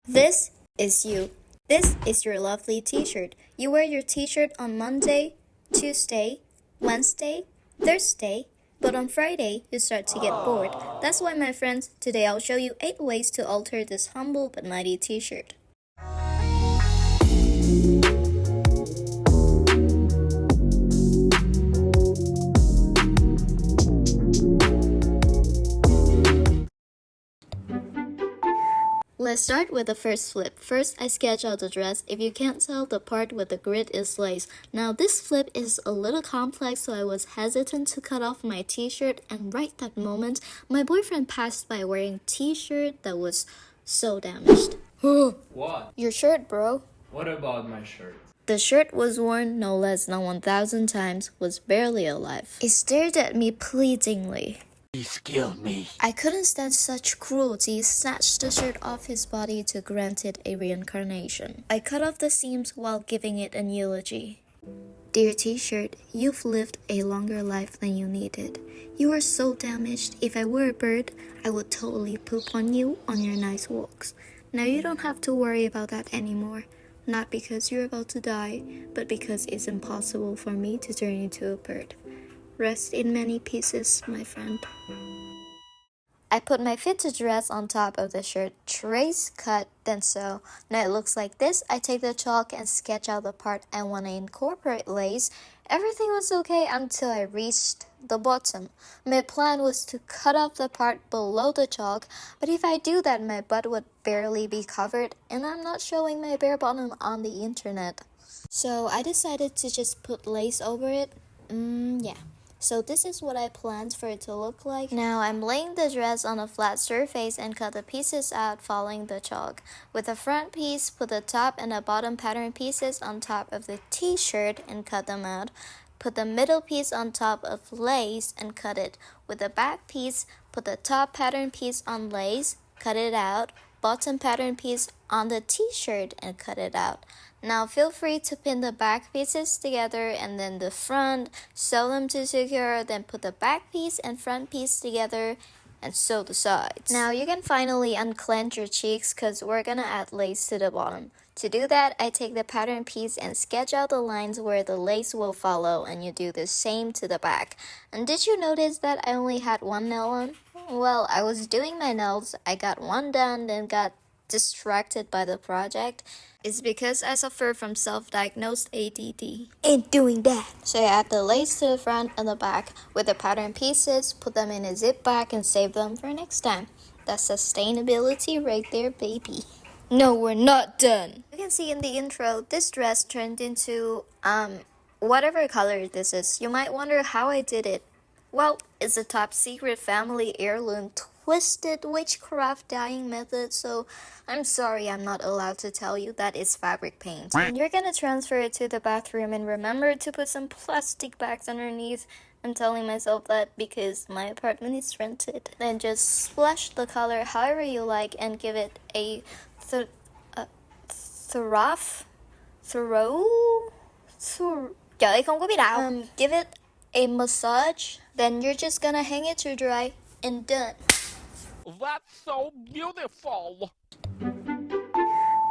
This is you. This is your lovely t-shirt. You wear your t-shirt on Monday, Tuesday, Wednesday, Thursday, but on Friday you start to get bored. That's why, my friends, today I'll show you 8 ways to alter this humble but mighty t-shirt. Let's start with the first flip. First, I sketch out the dress. If you can't tell, the part with the grid is lace. Now, this flip is a little complex, so I was hesitant to cut off my t-shirt, and right that moment, my boyfriend passed by wearing t-shirt that was so damaged. What? Your shirt, bro. What about my shirt? The shirt was worn no less than 1,000 times, was barely alive. It stared at me pleadingly. Please kill me. I couldn't stand such cruelty, snatched the shirt off his body to grant it a reincarnation. I cut off the seams while giving it an eulogy. Dear t-shirt, you've lived a longer life than you needed. You are so damaged. If I were a bird, I would totally poop on you on your nice walks. Now you don't have to worry about that anymore. Not because you're about to die, but because it's impossible for me to turn into a bird. Rest in many pieces, my friend. I put my fitted dress on top of the shirt, trace, cut, then sew. Now it looks like this. I take the chalk and sketch out the part I want to incorporate lace. Everything was okay until I reached the bottom. My plan was to cut off the part below the chalk, but if I do that, my butt would barely be covered, and I'm not showing my bare bottom on the internet. So I decided to just put lace over it. Yeah. So this is what I planned for it to look like. Now I'm laying the dress on a flat surface and cut the pieces out following the chalk. With the front piece, put the top and the bottom pattern pieces on top of the t-shirt and cut them out. Put the middle piece on top of lace and cut it. With the back piece, put the top pattern piece on lace, cut it out. Bottom pattern piece on the t-shirt and cut it out. Now feel free to pin the back pieces together and then the front, sew them to secure, then put the back piece and front piece together and sew the sides. Now you can finally unclench your cheeks because we're gonna add lace to the bottom. To do that, I take the pattern piece and sketch out the lines where the lace will follow, and you do the same to the back. And did you notice that I only had one nail on? Well, I was doing my nails, I got one done, then got distracted by the project. It's because I suffer from self-diagnosed ADD. Ain't doing that. So I add the lace to the front and the back with the pattern pieces, put them in a zip bag and save them for next time. That's sustainability right there, baby. No, we're not done. You can see in the intro, this dress turned into, whatever color this is. You might wonder how I did it. Well, it's a top secret family heirloom twisted witchcraft dyeing method, so I'm sorry I'm not allowed to tell you that it's fabric paint. And you're gonna transfer it to the bathroom and remember to put some plastic bags underneath. I'm telling myself that because my apartment is rented. Then just splash the color however you like and give it a give it a massage. Then you're just gonna hang it to dry and done. That's so beautiful.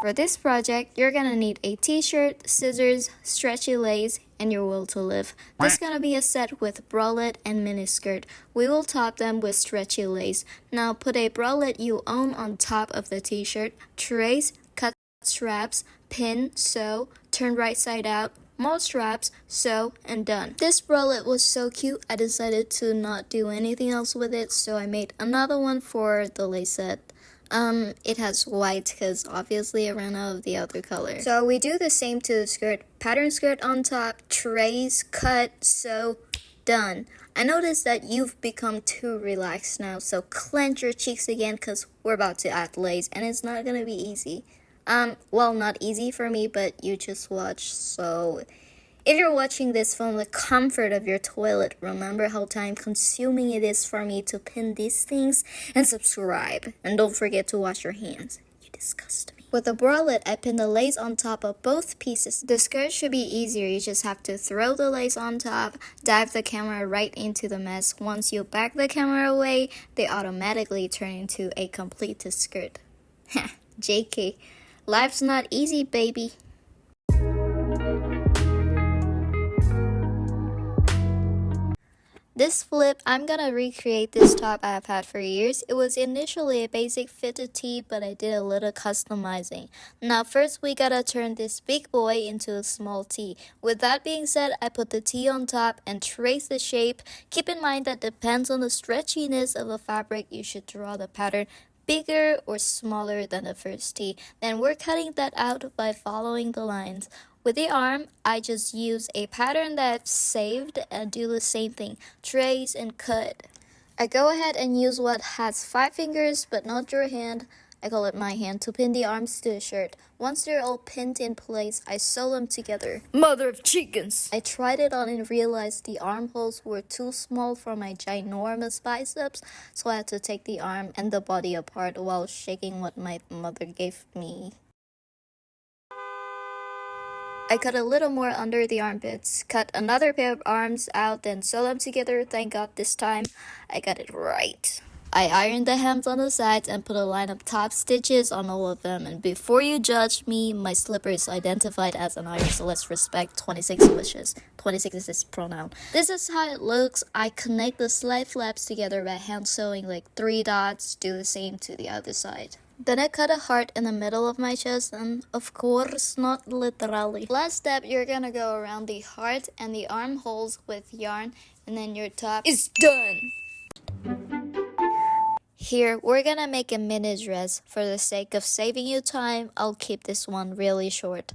For this project, you're gonna need a t-shirt, scissors, stretchy lace, and your will to live. This is gonna be a set with bralette and miniskirt. We will top them with stretchy lace. Now put a bralette you own on top of the t-shirt, trace, cut straps, pin, sew, turn right side out, mold straps, sew, and done. This bralette was so cute, I decided to not do anything else with it, so I made another one for the lace set. It has white because obviously I ran out of the other color. So we do the same to the skirt. Pattern skirt on top, trace, cut, sew, done. I noticed that you've become too relaxed now, so clench your cheeks again because we're about to add lace and it's not gonna be easy. Well, not easy for me, but you just watch, so if you're watching this from the comfort of your toilet, remember how time-consuming it is for me to pin these things and subscribe. And don't forget to wash your hands. You disgust me. With the bralette, I pin the lace on top of both pieces. The skirt should be easier. You just have to throw the lace on top, dive the camera right into the mess. Once you back the camera away, they automatically turn into a completed skirt. JK. Life's not easy, baby. This flip, I'm gonna recreate this top I've had for years. It was initially a basic fitted tee, but I did a little customizing. Now first we gotta turn this big boy into a small tee. With that being said, I put the tee on top and trace the shape. Keep in mind that depends on the stretchiness of the fabric, you should draw the pattern bigger or smaller than the first tee. Then we're cutting that out by following the lines. With the arm, I just use a pattern that I've saved and do the same thing, trace and cut. I go ahead and use what has 5 fingers but not your hand, I call it my hand, to pin the arms to the shirt. Once they're all pinned in place, I sew them together. Mother of chickens! I tried it on and realized the armholes were too small for my ginormous biceps, so I had to take the arm and the body apart while shaking what my mother gave me. I cut a little more under the armpits, cut another pair of arms out, then sew them together. Thank God this time I got it right. I ironed the hems on the sides and put a line of top stitches on all of them. And before you judge me, my slipper is identified as an iron, so let's respect 26 wishes. 26 is his pronoun. This is how it looks. I connect the slide flaps together by hand sewing like 3 dots. Do the same to the other side. Then I cut a heart in the middle of my chest, and of course not literally. Last step, you're gonna go around the heart and the armholes with yarn, and then your top is done. Here, we're gonna make a mini dress. For the sake of saving you time, I'll keep this one really short,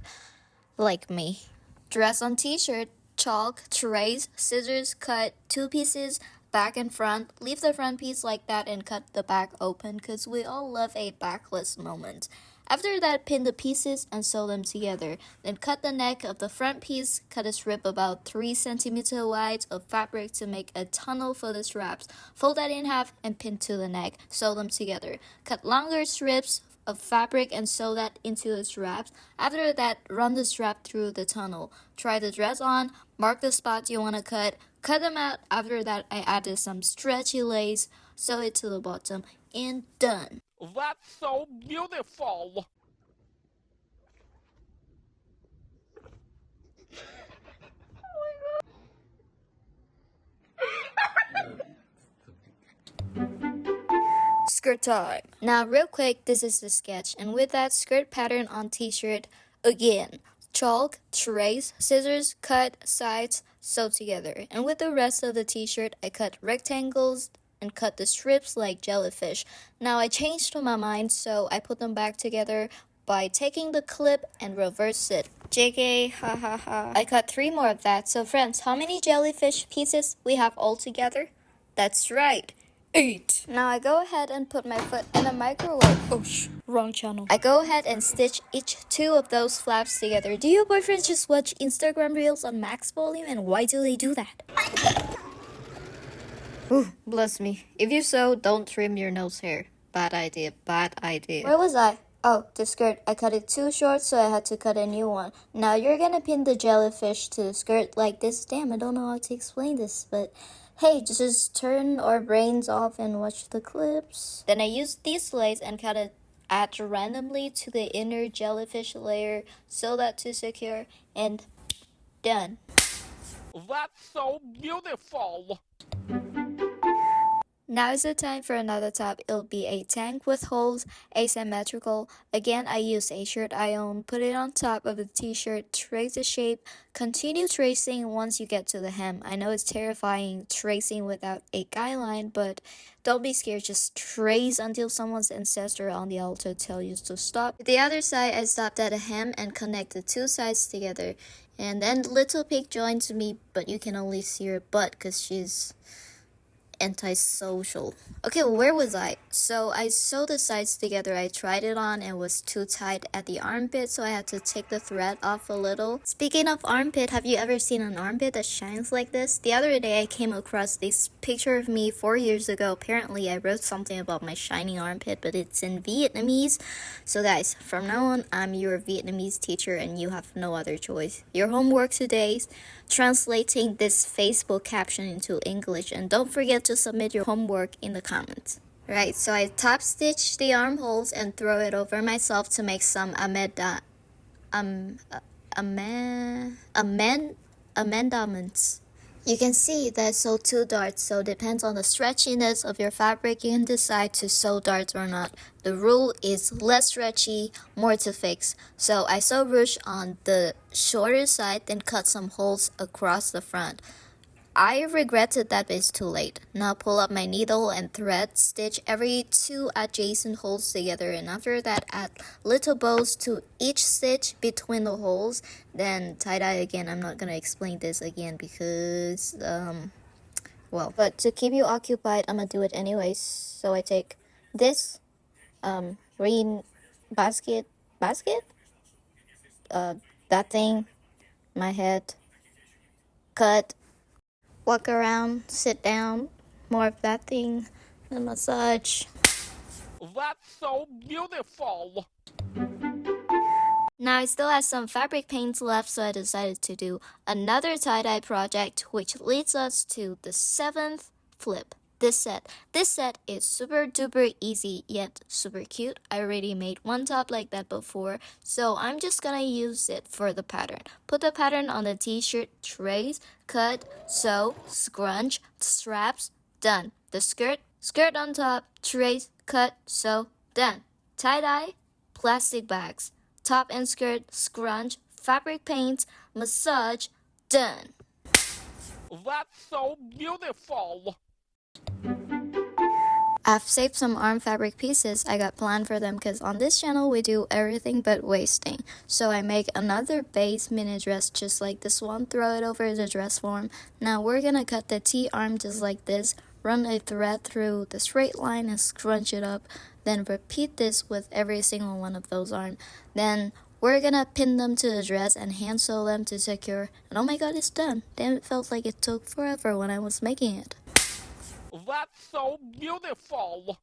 like me. Dress on t-shirt, chalk, trace, scissors, cut 2 pieces, back and front. Leave the front piece like that and cut the back open because we all love a backless moment. After that, pin the pieces and sew them together. Then cut the neck of the front piece. Cut a strip about 3 centimeters wide of fabric to make a tunnel for the straps. Fold that in half and pin to the neck. Sew them together. Cut longer strips of fabric and sew that into the straps. After that, run the strap through the tunnel. Try the dress on. Mark the spots you want to cut. Cut them out. After that, I added some stretchy lace. Sew it to the bottom. And done. That's so beautiful. Skirt time. Now real quick, this is the sketch, and with that skirt pattern on t-shirt, again, chalk, trace, scissors, cut, sides, sew together. And with the rest of the t-shirt, I cut rectangles and cut the strips like jellyfish. Now I changed my mind, so I put them back together by taking the clip and reverse it. JK, ha ha ha. I cut 3 more of that. So friends, how many jellyfish pieces we have all together? That's right, 8. Now I go ahead and put my foot in a microwave. Oh wrong channel. I go ahead and stitch each 2 of those flaps together. Do your boyfriends just watch Instagram reels on max volume, and why do they do that? Ooh, bless me. If you sew, don't trim your nose hair. Bad idea, bad idea. Where was I? Oh, the skirt. I cut it too short, so I had to cut a new one. Now you're gonna pin the jellyfish to the skirt like this. Damn, I don't know how to explain this, but hey, just turn our brains off and watch the clips. Then I used these lace and cut it at randomly to the inner jellyfish layer, sew that to secure, and done. That's so beautiful. Now is the time for another top. It'll be a tank with holes, asymmetrical. Again, I use a shirt I own, put it on top of the t-shirt, trace the shape, continue tracing once you get to the hem. I know it's terrifying tracing without a guideline, but don't be scared, just trace until someone's ancestor on the altar tells you to stop. The other side, I stopped at a hem and connected 2 sides together. And then Little Pig joins me, but you can only see her butt because she's antisocial. Okay, where was I? So I sewed the sides together. I tried it on and it was too tight at the armpit, so I had to take the thread off a little. Speaking of armpit, have you ever seen an armpit that shines like this? The other day I came across this picture of me 4 years ago. Apparently I wrote something about my shining armpit, but it's in Vietnamese. So guys, from now on, I'm your Vietnamese teacher and you have no other choice. Your homework today is translating this Facebook caption into English, and don't forget to submit your homework in the comments. Right, so I top stitch the armholes and throw it over myself to make some amendments. You can see that I sewed 2 darts, so it depends on the stretchiness of your fabric you can decide to sew darts or not. The rule is less stretchy, more to fix. So I sew ruche on the shorter side, then cut some holes across the front. I regretted that, but it's too late. Now pull up my needle and thread, stitch every 2 adjacent holes together, and after that add little bows to each stitch between the holes, then tie-dye again. I'm not gonna explain this again because, well, but to keep you occupied, I'm gonna do it anyways. So I take this, green basket, that thing, my head, cut, walk around, sit down, more of that thing, and massage. That's so beautiful. Now I still have some fabric paints left, so I decided to do another tie-dye project, which leads us to the 7th flip. This set is super duper easy yet super cute. I already made one top like that before, so I'm just gonna use it for the pattern. Put the pattern on the t-shirt, trace, cut, sew, scrunch, straps, done. The skirt on top, trace, cut, sew, done. Tie-dye, plastic bags, top and skirt, scrunch, fabric paints, massage, done. That's so beautiful. I've saved some arm fabric pieces I got planned for them because on this channel we do everything but wasting. So I make another base mini dress just like this one, throw it over the dress form. Now we're gonna cut the T-arm just like this, run a thread through the straight line and scrunch it up. Then repeat this with every single one of those arms. Then we're gonna pin them to the dress and hand sew them to secure. And oh my god, it's done. Damn, it felt like it took forever when I was making it. That's so beautiful.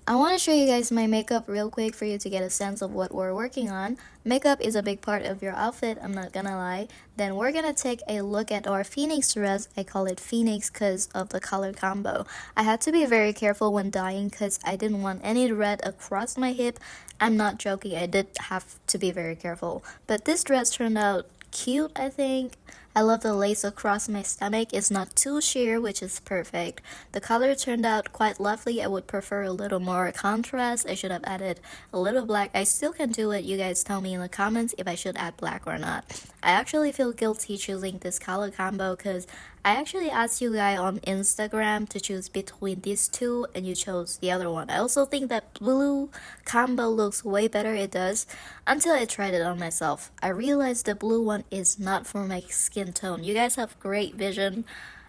I want to show you guys my makeup real quick for you to get a sense of what we're working on. Makeup is a big part of your outfit, I'm not gonna lie. Then we're gonna take a look at our Phoenix dress. I call it Phoenix because of the color combo. I had to be very careful when dyeing because I didn't want any red across my hip. I'm not joking, I did have to be very careful. But this dress turned out cute, I think. I love the lace across my stomach. It's not too sheer, which is perfect. The color turned out quite lovely. I would prefer a little more contrast. I should have added a little black. I still can do it. You guys tell me in the comments if I should add black or not. I actually feel guilty choosing this color combo because I actually asked you guys on Instagram to choose between these two and you chose the other one. I also think that blue combo looks way better. It does. Until I tried it on myself. I realized the blue one is not for my skin tone. You guys have great vision.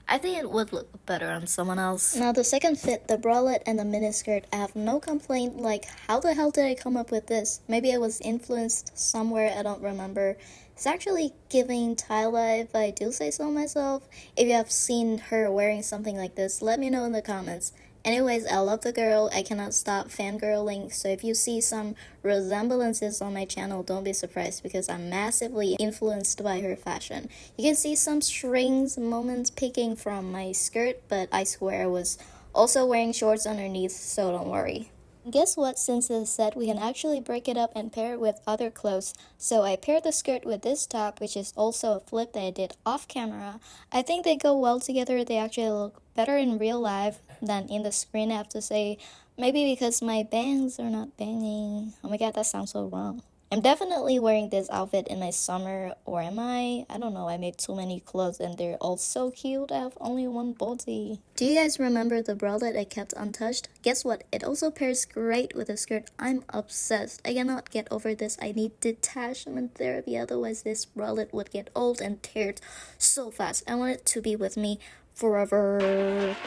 I think it would look better on someone else. Now the second fit, the bralette and the miniskirt, I have no complaint. Like, how the hell did I come up with this? Maybe I was influenced somewhere, I don't remember. It's actually giving Tyla, if I do say so myself. If you have seen her wearing something like this, let me know in the comments. Anyways, I love the girl. I cannot stop fangirling. So if you see some resemblances on my channel, don't be surprised because I'm massively influenced by her fashion. You can see some strings moments picking from my skirt, but I swear I was also wearing shorts underneath, so don't worry. Guess what, since it's set, we can actually break it up and pair it with other clothes. So I paired the skirt with this top, which is also a flip that I did off camera. I think they go well together. They actually look better in real life than in the screen, I have to say. Maybe because my bangs are not banging. Oh my god, that sounds so wrong. I'm definitely wearing this outfit in my summer, or am I? I don't know, I made too many clothes and they're all so cute. I have only one body. Do you guys remember the bralette I kept untouched? Guess what? It also pairs great with the skirt. I'm obsessed. I cannot get over this. I need detachment therapy, otherwise this bralette would get old and tear so fast. I want it to be with me forever.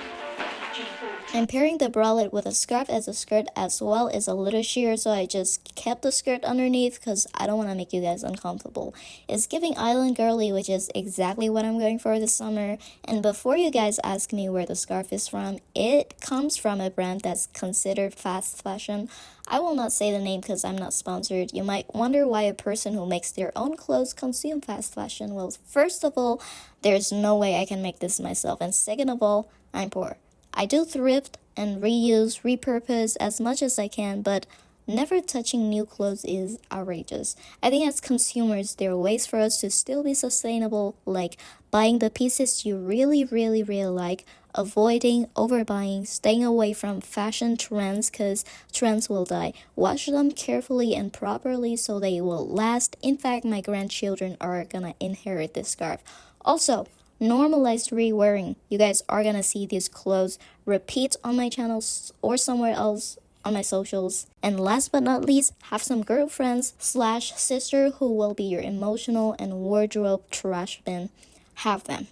I'm pairing the bralette with a scarf as a skirt as well as a little sheer, so I just kept the skirt underneath because I don't want to make you guys uncomfortable. It's giving island girly, which is exactly what I'm going for this summer. And before you guys ask me where the scarf is from, it comes from a brand that's considered fast fashion. I will not say the name because I'm not sponsored. You might wonder why a person who makes their own clothes consume fast fashion. Well, first of all, there's no way I can make this myself, and second of all, I'm poor. I do thrift, and reuse, repurpose as much as I can, but never touching new clothes is outrageous. I think as consumers, there are ways for us to still be sustainable, like buying the pieces you really, really, really like, avoiding overbuying, staying away from fashion trends because trends will die. Wash them carefully and properly so they will last. In fact, my grandchildren are gonna inherit this scarf. Also, normalized re-wearing. You guys are gonna see these clothes repeat on my channels or somewhere else on my socials. And last but not least, have some girlfriends slash sister who will be your emotional and wardrobe trash bin. Have them.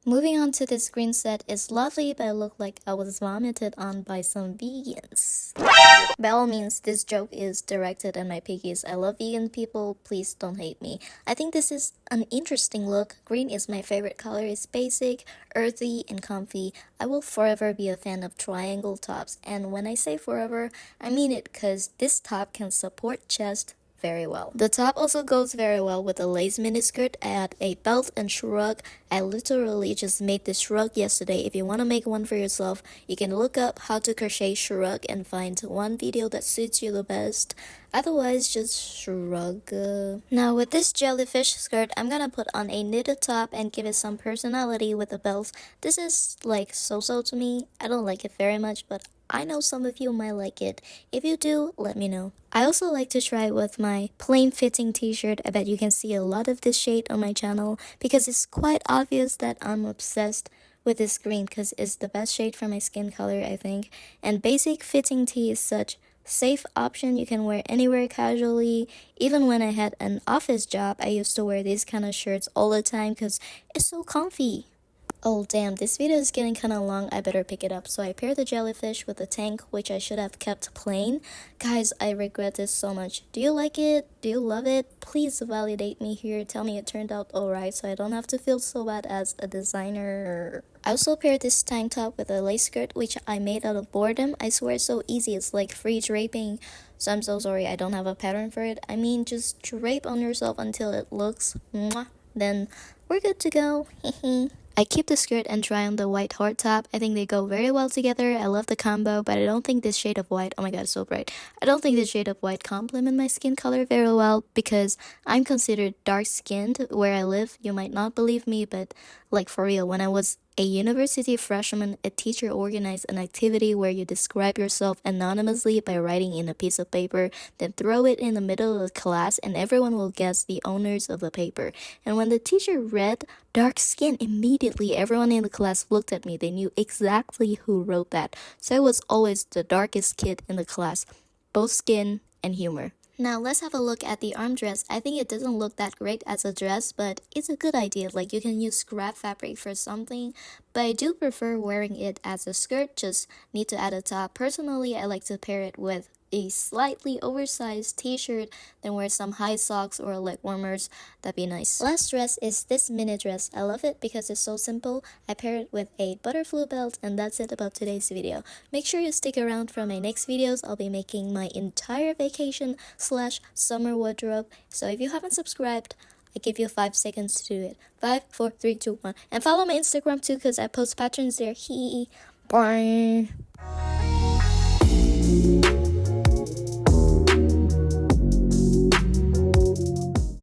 Moving on to this green set is lovely, but it looked like I was vomited on by some vegans. By all means, this joke is directed at my piggies. I love vegan people, please don't hate me. I think this is an interesting look. Green is my favorite color. It's basic, earthy, and comfy. I will forever be a fan of triangle tops. And when I say forever, I mean it because this top can support chest very well. The top also goes very well with a lace miniskirt. I add a belt and shrug. I literally just made this shrug yesterday. If you want to make one for yourself, you can look up how to crochet shrug and find one video that suits you the best. Otherwise, just shrug. Now with this jellyfish skirt, I'm gonna put on a knitted top and give it some personality with the belts. This is like so-so to me. I don't like it very much, but I know some of you might like it. If you do, let me know. I also like to try it with my plain fitting t-shirt. I bet you can see a lot of this shade on my channel because it's quite obvious that I'm obsessed with this green because it's the best shade for my skin color, I think. And basic fitting tee is such safe option you can wear anywhere casually. Even when I had an office job, I used to wear these kind of shirts all the time because it's so comfy. Oh damn, this video is getting kinda long, I better pick it up. So I paired the jellyfish with the tank, which I should have kept plain. Guys, I regret this so much. Do you like it? Do you love it? Please validate me here, tell me it turned out alright so I don't have to feel so bad as a designer. I also paired this tank top with a lace skirt, which I made out of boredom. I swear it's so easy, it's like free draping. So I'm so sorry I don't have a pattern for it. I mean, just drape on yourself until it looks mwah, then we're good to go. I keep the skirt and try on the white heart top. I think they go very well together. I love the combo, but I don't think this shade of white, oh my god, it's so bright. I don't think this shade of white complement my skin color very well because I'm considered dark skinned where I live. You might not believe me, but like for real, when I was a university freshman, a teacher organized an activity where you describe yourself anonymously by writing in a piece of paper, then throw it in the middle of the class and everyone will guess the owners of the paper. And when the teacher read dark skin, immediately everyone in the class looked at me. They knew exactly who wrote that. So I was always the darkest kid in the class, both skin and humor. Now let's have a look at the arm dress. I think it doesn't look that great as a dress, but it's a good idea. Like you can use scrap fabric for something, but I do prefer wearing it as a skirt. Just need to add a top. Personally, I like to pair it with a slightly oversized t-shirt, then wear some high socks or leg warmers. That'd be nice. Last dress is this mini dress. I love it because it's so simple. I pair it with a butterfly belt, and that's it about today's video. Make sure you stick around for my next videos. I'll be making my entire vacation slash summer wardrobe. So if you haven't subscribed, I give you 5 seconds to do it. 5, 4, 3, 2, 1. And follow my Instagram too because I post patterns there. Bye.